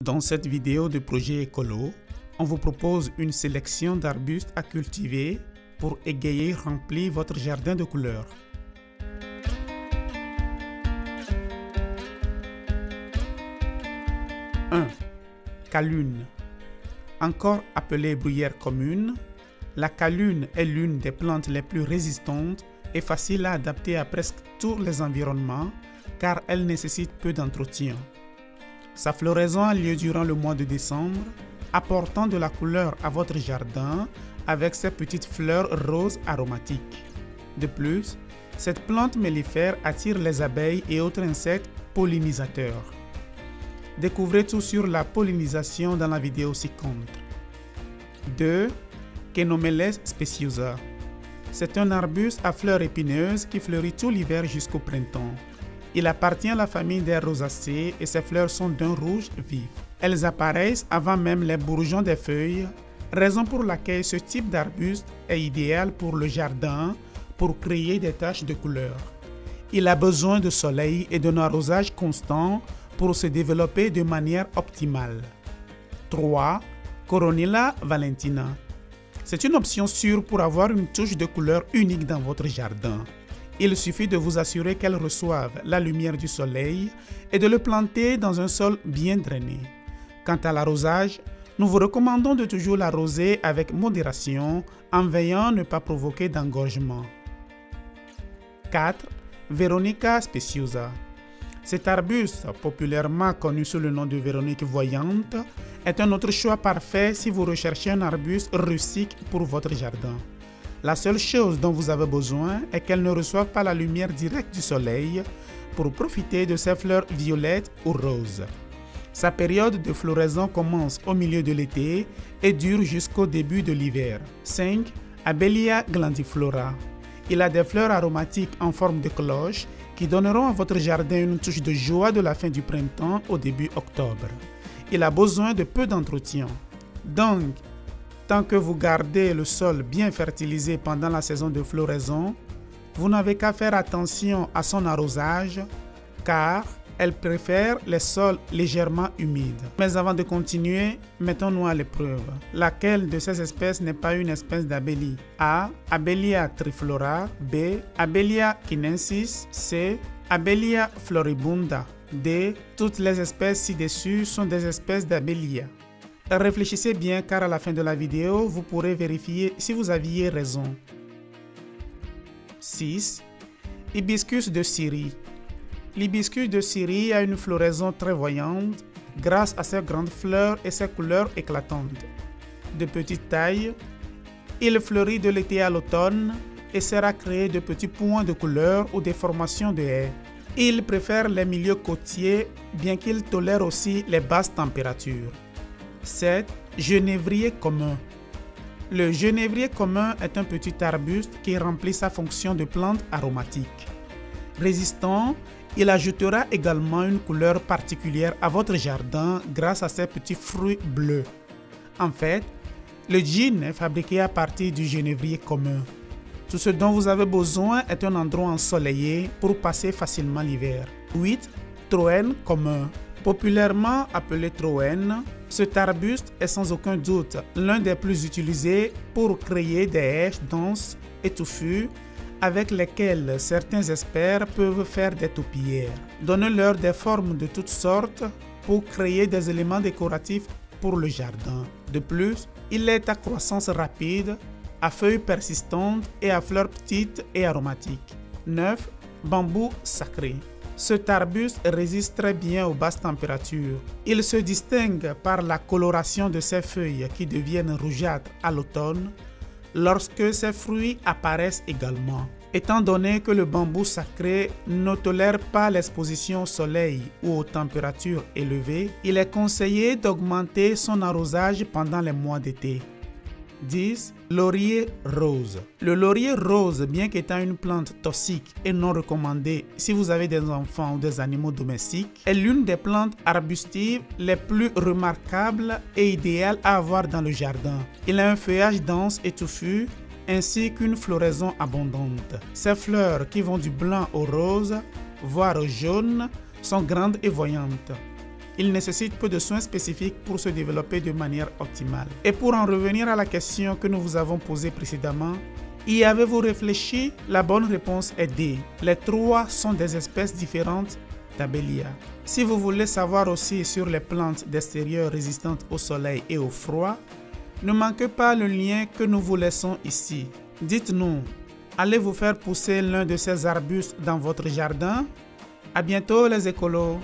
Dans cette vidéo de projet écolo, on vous propose une sélection d'arbustes à cultiver pour égayer et remplir votre jardin de couleurs. Callune. Encore appelée bruyère commune, la callune est l'une des plantes les plus résistantes et facile à adapter à presque tous les environnements car elle nécessite peu d'entretien. Sa floraison a lieu durant le mois de décembre, apportant de la couleur à votre jardin avec ses petites fleurs roses aromatiques. De plus, cette plante mellifère attire les abeilles et autres insectes pollinisateurs. Découvrez tout sur la pollinisation dans la vidéo ci-contre. 2. Chenomélès speciosa. C'est un arbuste à fleurs épineuses qui fleurit tout l'hiver jusqu'au printemps. Il appartient à la famille des rosacées et ses fleurs sont d'un rouge vif. Elles apparaissent avant même les bourgeons des feuilles, raison pour laquelle ce type d'arbuste est idéal pour le jardin pour créer des taches de couleur. Il a besoin de soleil et d'un arrosage constant pour se développer de manière optimale. 3. Coronilla valentina. C'est une option sûre pour avoir une touche de couleur unique dans votre jardin. Il suffit de vous assurer qu'elle reçoive la lumière du soleil et de le planter dans un sol bien drainé. Quant à l'arrosage, nous vous recommandons de toujours l'arroser avec modération en veillant à ne pas provoquer d'engorgement. 4. Veronica speciosa. Cet arbuste, populairement connu sous le nom de Véronique voyante, est un autre choix parfait si vous recherchez un arbuste rustique pour votre jardin. La seule chose dont vous avez besoin est qu'elle ne reçoive pas la lumière directe du soleil pour profiter de ses fleurs violettes ou roses. Sa période de floraison commence au milieu de l'été et dure jusqu'au début de l'hiver. 5. Abelia glandiflora. Il a des fleurs aromatiques en forme de cloche qui donneront à votre jardin une touche de joie de la fin du printemps au début octobre. Il a besoin de peu d'entretien. Donc, tant que vous gardez le sol bien fertilisé pendant la saison de floraison, vous n'avez qu'à faire attention à son arrosage car elle préfère les sols légèrement humides. Mais avant de continuer, mettons-nous à l'épreuve. Laquelle de ces espèces n'est pas une espèce d'abélie? A. Abelia triflora. B. Abelia chinensis. C. Abelia floribunda. D. Toutes les espèces ci-dessus sont des espèces d'abélia. Réfléchissez bien car à la fin de la vidéo, vous pourrez vérifier si vous aviez raison. 6. Hibiscus de Syrie. L'hibiscus de Syrie a une floraison très voyante grâce à ses grandes fleurs et ses couleurs éclatantes. De petite taille, il fleurit de l'été à l'automne et sert à créer de petits points de couleur ou des formations de haies. Il préfère les milieux côtiers bien qu'il tolère aussi les basses températures. 7. Genévrier commun. Le genévrier commun est un petit arbuste qui remplit sa fonction de plante aromatique. Résistant, il ajoutera également une couleur particulière à votre jardin grâce à ses petits fruits bleus. En fait, le gin est fabriqué à partir du genévrier commun. Tout ce dont vous avez besoin est un endroit ensoleillé pour passer facilement l'hiver. 8. Troène commun. Populairement appelé troène, cet arbuste est sans aucun doute l'un des plus utilisés pour créer des haies denses et touffues avec lesquelles certains experts peuvent faire des toupillières. Donnez-leur des formes de toutes sortes pour créer des éléments décoratifs pour le jardin. De plus, il est à croissance rapide, à feuilles persistantes et à fleurs petites et aromatiques. 9. Bambou sacré. Cet arbuste résiste très bien aux basses températures. Il se distingue par la coloration de ses feuilles qui deviennent rougeâtres à l'automne, lorsque ses fruits apparaissent également. Étant donné que le bambou sacré ne tolère pas l'exposition au soleil ou aux températures élevées, il est conseillé d'augmenter son arrosage pendant les mois d'été. 10. Laurier rose. Le laurier rose, bien qu'étant une plante toxique et non recommandée si vous avez des enfants ou des animaux domestiques, est l'une des plantes arbustives les plus remarquables et idéales à avoir dans le jardin. Il a un feuillage dense et touffu ainsi qu'une floraison abondante. Ses fleurs, qui vont du blanc au rose, voire au jaune, sont grandes et voyantes. Ils nécessitent peu de soins spécifiques pour se développer de manière optimale. Et pour en revenir à la question que nous vous avons posée précédemment, y avez-vous réfléchi? La bonne réponse est D. Les 3 sont des espèces différentes d'Abelia. Si vous voulez savoir aussi sur les plantes d'extérieur résistantes au soleil et au froid, ne manquez pas le lien que nous vous laissons ici. Dites-nous, allez-vous faire pousser l'un de ces arbustes dans votre jardin? À bientôt les écolos!